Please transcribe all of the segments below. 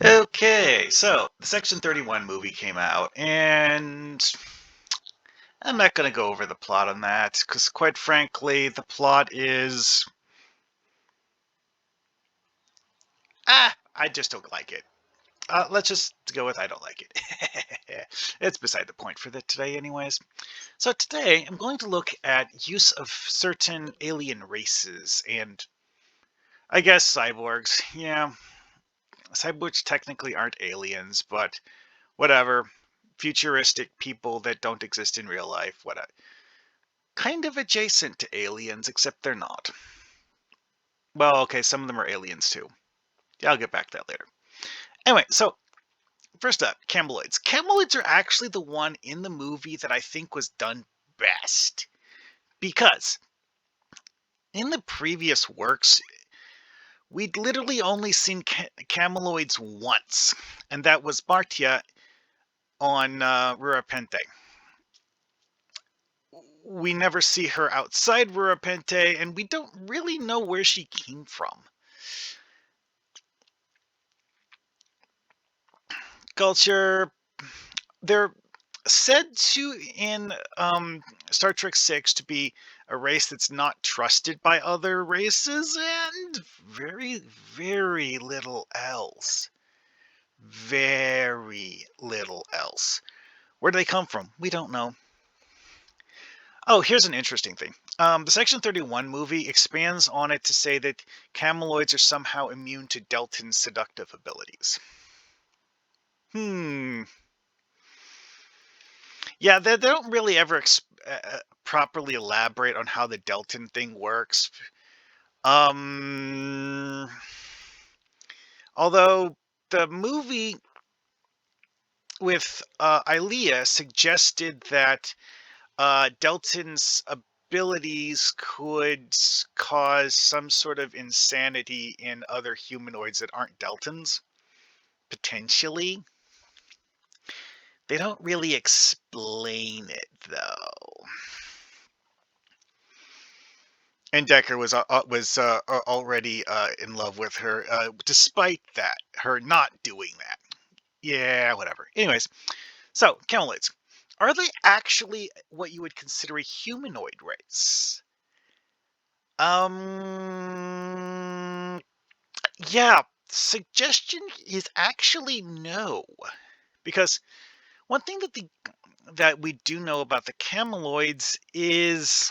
Okay, so the Section 31 movie came out, and I'm not going to go over the plot on that, because quite frankly, the plot is... I just don't like it. Let's just go with I don't like it. It's beside the point for today anyways. So today, I'm going to look at use of certain alien races, and I guess cyborgs. Yeah, cyborgs technically aren't aliens, but whatever. Futuristic people that don't exist in real life, whatever. Kind of adjacent to aliens, except they're not. Well, okay, some of them are aliens too. Yeah, I'll get back to that later. Anyway, so first up, Chameloids. Chameloids are actually the one in the movie that I think was done best. Because in the previous works, we'd literally only seen Chameloids once, and that was Martia on Rurapente. We never see her outside Rurapente, and we don't really know where she came from. Culture, they're said to in Star Trek 6 to be a race that's not trusted by other races, and very, very little else. Very little else. Where do they come from? We don't know. Oh, here's an interesting thing. The Section 31 movie expands on it to say that Chameloids are somehow immune to Deltan's seductive abilities. Yeah, they don't really ever properly elaborate on how the Deltan thing works. Although the movie with Ilea suggested that Deltan's abilities could cause some sort of insanity in other humanoids that aren't Deltans, potentially. They don't really explain it, though. And Decker was already in love with her, despite that, her not doing that. Yeah, whatever. Anyways, so Chameloids, are they actually what you would consider a humanoid race? Yeah. Suggestion is actually no, because one thing that we do know about the Chameloids is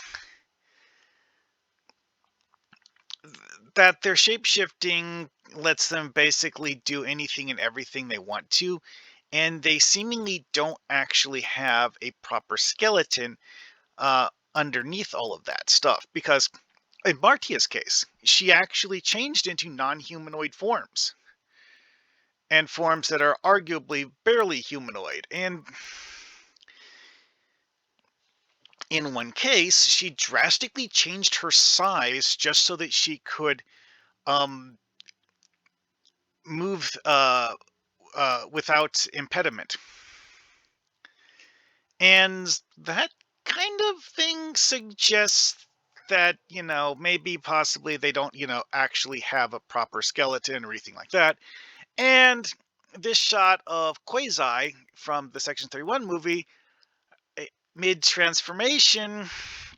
that their shapeshifting lets them basically do anything and everything they want to, and they seemingly don't actually have a proper skeleton underneath all of that stuff. Because in Martia's case, she actually changed into non-humanoid forms, and forms that are arguably barely humanoid. And in one case, she drastically changed her size just so that she could um, move without impediment. And that kind of thing suggests that, maybe possibly they don't, actually have a proper skeleton or anything like that. And this shot of Quasi from the Section 31 movie, mid-transformation,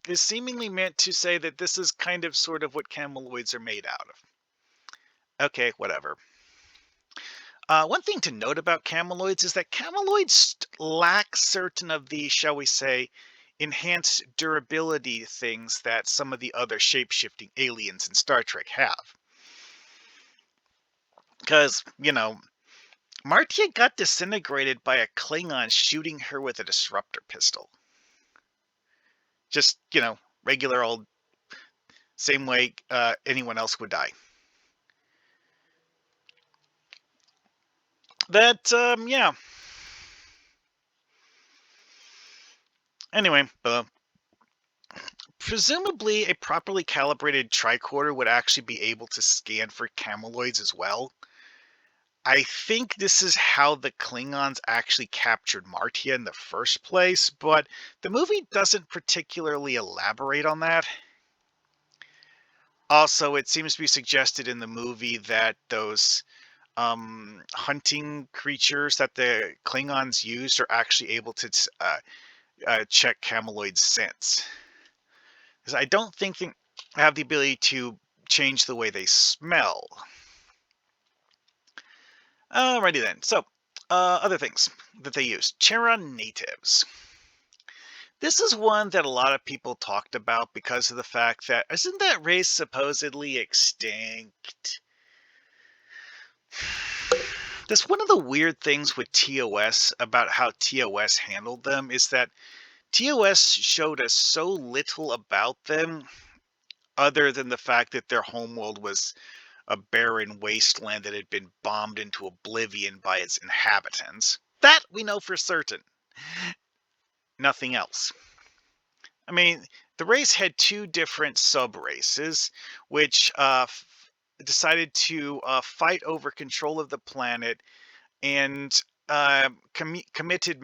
is seemingly meant to say that this is kind of sort of what Chameloids are made out of. Okay, whatever. One thing to note about Chameloids is that Chameloids lack certain of the, shall we say, enhanced durability things that some of the other shape-shifting aliens in Star Trek have. Because, Martia got disintegrated by a Klingon shooting her with a disruptor pistol. Just, regular old, same way anyone else would die. That, yeah. Anyway, presumably a properly calibrated tricorder would actually be able to scan for Chameloids as well. I think this is how the Klingons actually captured Martia in the first place, but the movie doesn't particularly elaborate on that. Also, it seems to be suggested in the movie that those hunting creatures that the Klingons used are actually able to check Chameloids' scents. Because I don't think they have the ability to change the way they smell. Alrighty then. So, other things that they use. Charon natives. This is one that a lot of people talked about because of the fact that isn't that race supposedly extinct? That's one of the weird things with TOS about how TOS handled them is that TOS showed us so little about them other than the fact that their homeworld was a barren wasteland that had been bombed into oblivion by its inhabitants. That we know for certain. Nothing else. I mean, the race had two different sub-races, which decided to fight over control of the planet and committed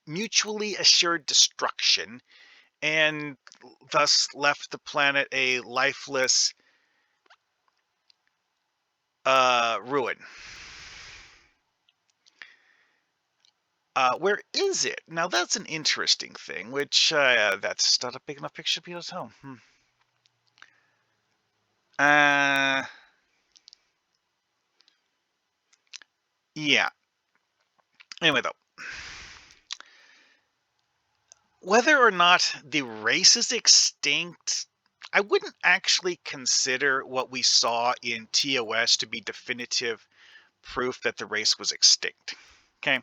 mutually assured destruction, and thus left the planet a lifeless ruin. Where is it? Now that's an interesting thing, which that's not a big enough picture to be able to tell. Yeah. Anyway, though, whether or not the race is extinct, I wouldn't actually consider what we saw in TOS to be definitive proof that the race was extinct. Okay.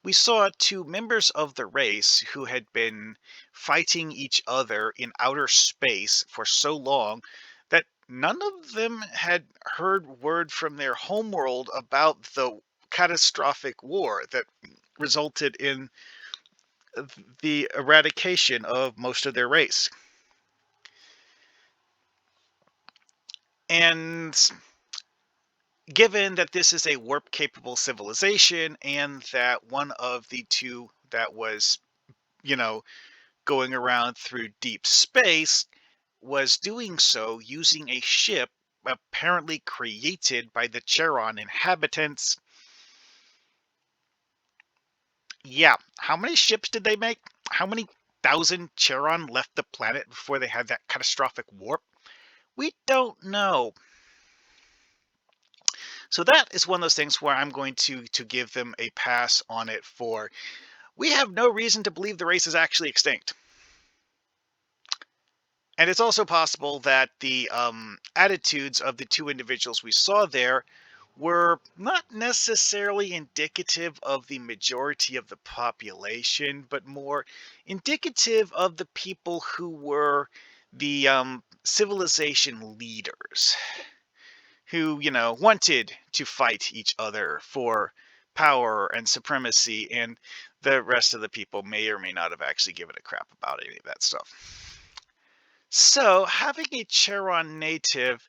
We saw two members of the race who had been fighting each other in outer space for so long that none of them had heard word from their homeworld about the catastrophic war that resulted in the eradication of most of their race. And given that this is a warp capable civilization and that one of the two that was, you know, going around through deep space was doing so using a ship apparently created by the Charon inhabitants. Yeah, how many ships did they make? How many thousand Charon left the planet before they had that catastrophic warp? We don't know. So that is one of those things where I'm going to give them a pass on it for we have no reason to believe the race is actually extinct. And it's also possible that the attitudes of the two individuals we saw there were not necessarily indicative of the majority of the population, but more indicative of the people who were the civilization leaders who, wanted to fight each other for power and supremacy, and the rest of the people may or may not have actually given a crap about any of that stuff. So, having a Charon native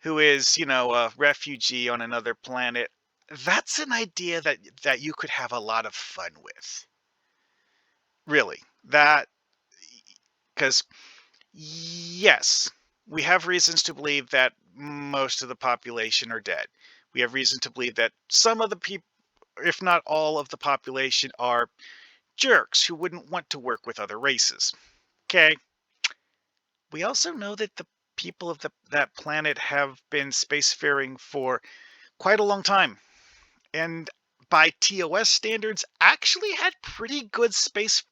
who is, a refugee on another planet, that's an idea that you could have a lot of fun with. Really. That because yes, we have reasons to believe that most of the population are dead. We have reason to believe that some of the people, if not all of the population, are jerks who wouldn't want to work with other races. Okay. We also know that the people of that planet have been spacefaring for quite a long time, and by TOS standards, actually had pretty good space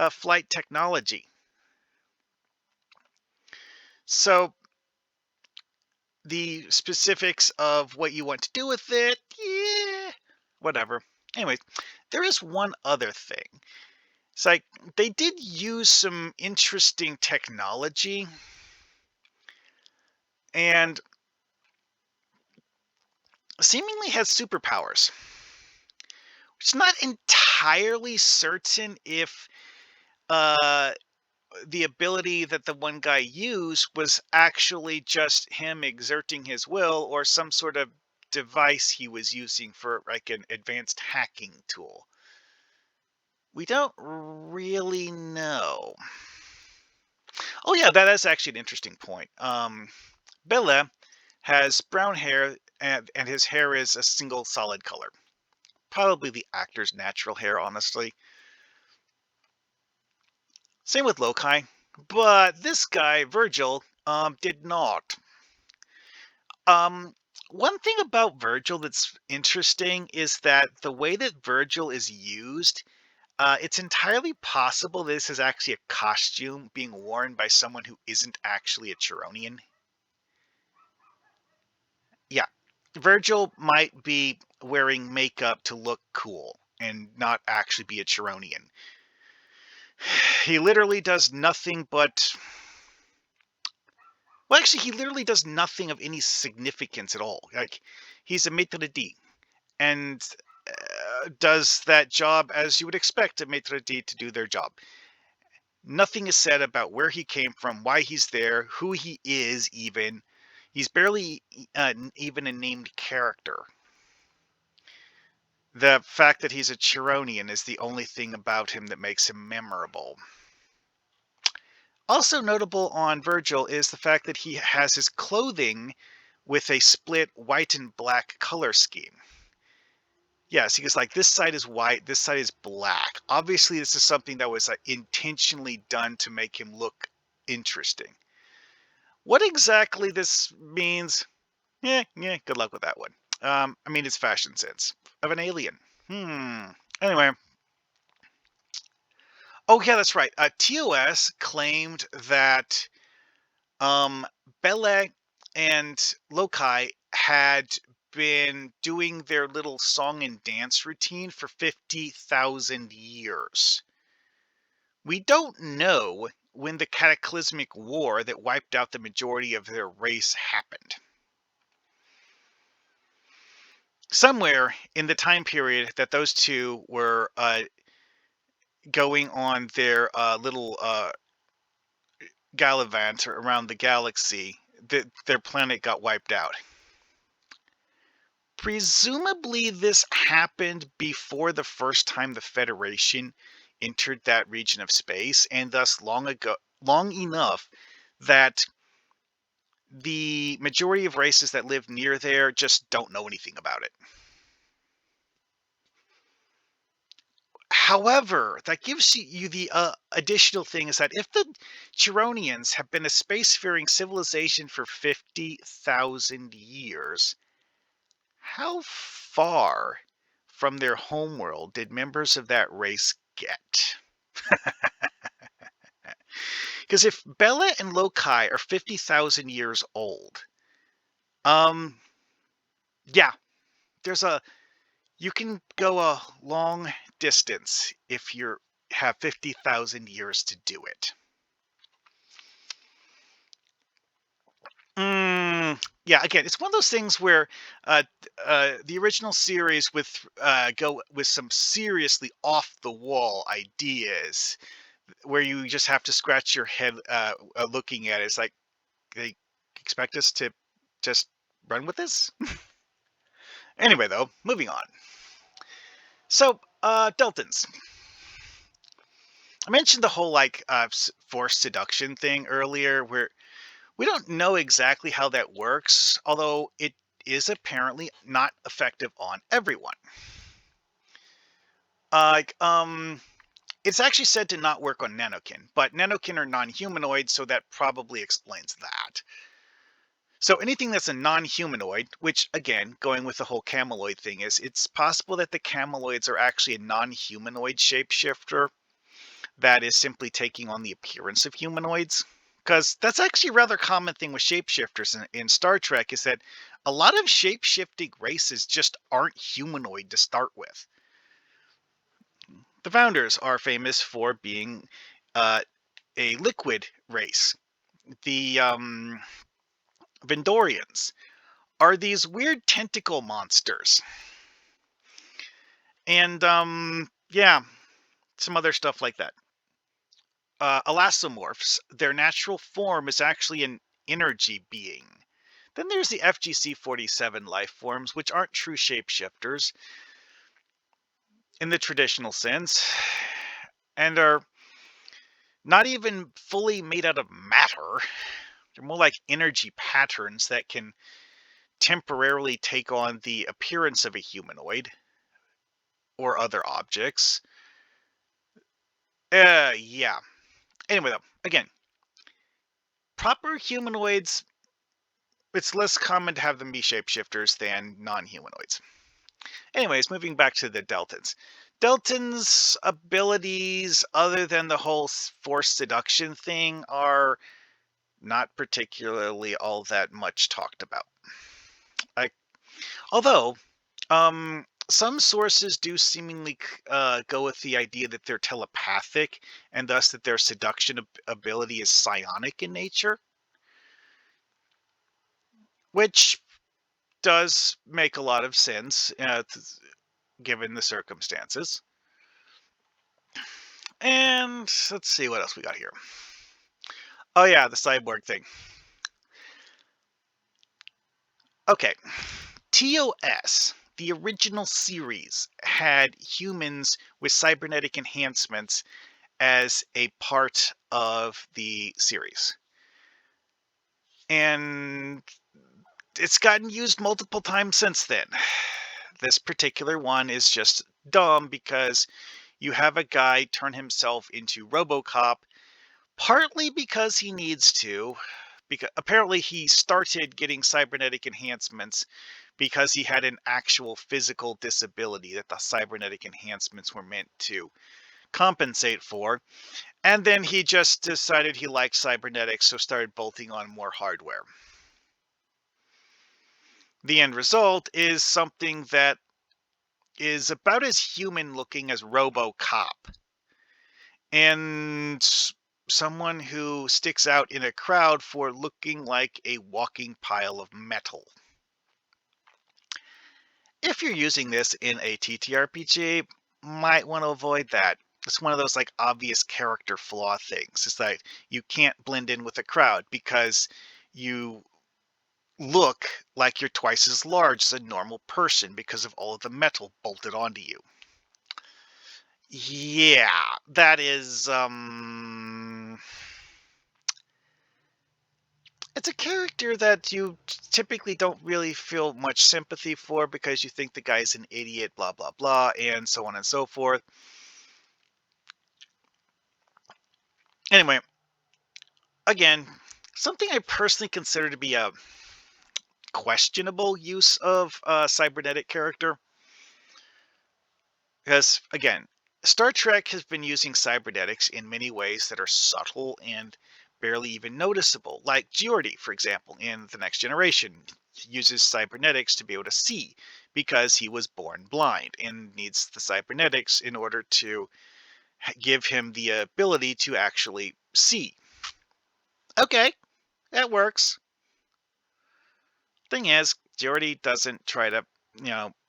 flight technology. So the specifics of what you want to do with it, yeah, whatever. Anyway, there is one other thing. It's like they did use some interesting technology, and seemingly has superpowers. It's not entirely certain if uh, the ability that the one guy used was actually just him exerting his will or some sort of device he was using for like an advanced hacking tool. We don't really know. Oh yeah, that is actually an interesting point. Bella has brown hair and his hair is a single solid color. Probably the actor's natural hair, honestly. Same with Lokai, but this guy, Virgil, did not. Um, One thing about Virgil that's interesting is that the way that Virgil is used, it's entirely possible this is actually a costume being worn by someone who isn't actually a Cheronian. Yeah, Virgil might be wearing makeup to look cool and not actually be a Cheronian. He literally does nothing but. Well, actually, he literally does nothing of any significance at all. Like, he's a maitre d', and does that job as you would expect a maitre d' to do their job. Nothing is said about where he came from, why he's there, who he is, even. He's barely even a named character. The fact that he's a Cheronian is the only thing about him that makes him memorable. Also notable on Virgil is the fact that he has his clothing with a split white and black color scheme. Yes, he goes like, this side is white, this side is black. Obviously, this is something that was intentionally done to make him look interesting. What exactly this means? Yeah, good luck with that one. I mean, it's fashion sense of an alien. Anyway. Oh, yeah, that's right. TOS claimed that Bele and Lokai had been doing their little song and dance routine for 50,000 years. We don't know when the cataclysmic war that wiped out the majority of their race happened. Somewhere in the time period that those two were going on their little gallivant around the galaxy, their planet got wiped out. Presumably, this happened before the first time the Federation entered that region of space, and thus long enough that the majority of races that live near there just don't know anything about it. However, that gives you the additional thing is that if the Cheronians have been a spacefaring civilization for 50,000 years, how far from their homeworld did members of that race get? Because if Bella and Lokai are 50,000 years old, yeah, you can go a long distance if you have 50,000 years to do it. Yeah, again, it's one of those things where the original series go with some seriously off the wall ideas, where you just have to scratch your head looking at it. It's like they expect us to just run with this. Anyway, though, moving on. So, Deltans. I mentioned the whole forced seduction thing earlier, where we don't know exactly how that works, although it is apparently not effective on everyone. Like, it's actually said to not work on nanokin, but nanokin are non-humanoid, so that probably explains that. So anything that's a non-humanoid, which again, going with the whole Chameloid thing, is it's possible that the Chameloids are actually a non-humanoid shapeshifter that is simply taking on the appearance of humanoids. Because that's actually a rather common thing with shapeshifters in Star Trek, is that a lot of shapeshifting races just aren't humanoid to start with. The Founders are famous for being a liquid race. The Vendorians are these weird tentacle monsters. And yeah, some other stuff like that. Elastomorphs, their natural form is actually an energy being. Then there's the FGC-47 life forms, which aren't true shapeshifters in the traditional sense, and are not even fully made out of matter. They're more like energy patterns that can temporarily take on the appearance of a humanoid or other objects. Yeah. Anyway, though, again, proper humanoids, it's less common to have them be shapeshifters than non-humanoids. Anyways, moving back to the Deltans. Deltans' abilities, other than the whole forced seduction thing, are not particularly all that much talked about. I, although, some sources do seemingly go with the idea that they're telepathic, and thus that their seduction ability is psionic in nature, which does make a lot of sense given the circumstances. And let's see what else we got here. Oh yeah, the cyborg thing. Okay, TOS, the original series, had humans with cybernetic enhancements as a part of the series. And it's gotten used multiple times since then. This particular one is just dumb because you have a guy turn himself into RoboCop, partly because he needs to, because apparently he started getting cybernetic enhancements because he had an actual physical disability that the cybernetic enhancements were meant to compensate for. And then he just decided he liked cybernetics, so started bolting on more hardware. The end result is something that is about as human looking as RoboCop, and someone who sticks out in a crowd for looking like a walking pile of metal. If you're using this in a TTRPG, might want to avoid that. It's one of those like obvious character flaw things. It's like you can't blend in with a crowd because you look like you're twice as large as a normal person because of all of the metal bolted onto you. Yeah, that is it's a character that you typically don't really feel much sympathy for because you think the guy's an idiot, blah blah blah, and so on and so forth. Anyway, again, something I personally consider to be a questionable use of a cybernetic character. Because, again, Star Trek has been using cybernetics in many ways that are subtle and barely even noticeable. Like Geordi, for example, in The Next Generation, uses cybernetics to be able to see because he was born blind and needs the cybernetics in order to give him the ability to actually see. Okay, that works. Thing is, Geordi doesn't try to,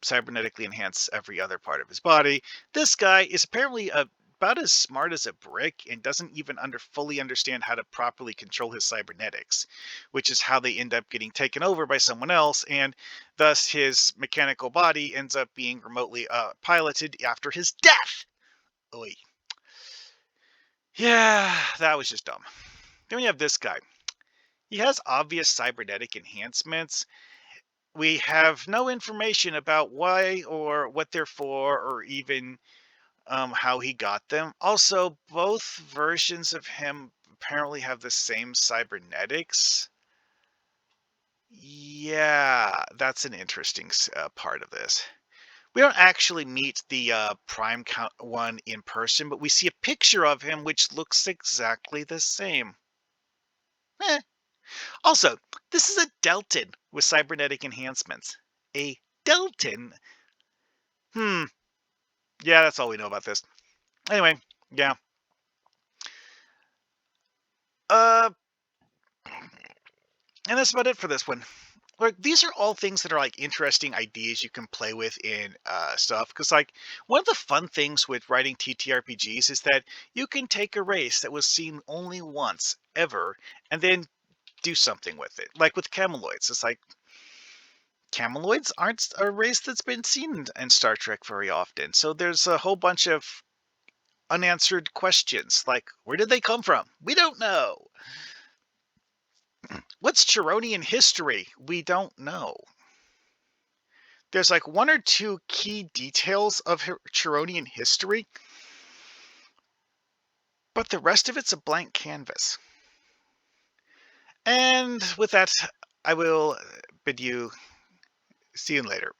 cybernetically enhance every other part of his body. This guy is apparently about as smart as a brick and doesn't even fully understand how to properly control his cybernetics, which is how they end up getting taken over by someone else, and thus his mechanical body ends up being remotely piloted after his death. Oy. Yeah, that was just dumb. Then we have this guy. He has obvious cybernetic enhancements. We have no information about why or what they're for, or even how he got them. Also, both versions of him apparently have the same cybernetics. Yeah, that's an interesting part of this. We don't actually meet the Prime Count one in person, but we see a picture of him which looks exactly the same. Eh. Also, this is a Deltan with cybernetic enhancements. A Deltan? Hmm. Yeah, that's all we know about this. Anyway, yeah. Uh, and that's about it for this one. Like, these are all things that are like interesting ideas you can play with in stuff. Because like one of the fun things with writing TTRPGs is that you can take a race that was seen only once ever, and then do something with it. Like with Chameloids, it's like Chameloids aren't a race that's been seen in Star Trek very often. So there's a whole bunch of unanswered questions, like where did they come from? We don't know. What's Cheronian history? We don't know. There's like one or two key details of Cheronian history, but the rest of it's a blank canvas. And with that, I will bid you see you later.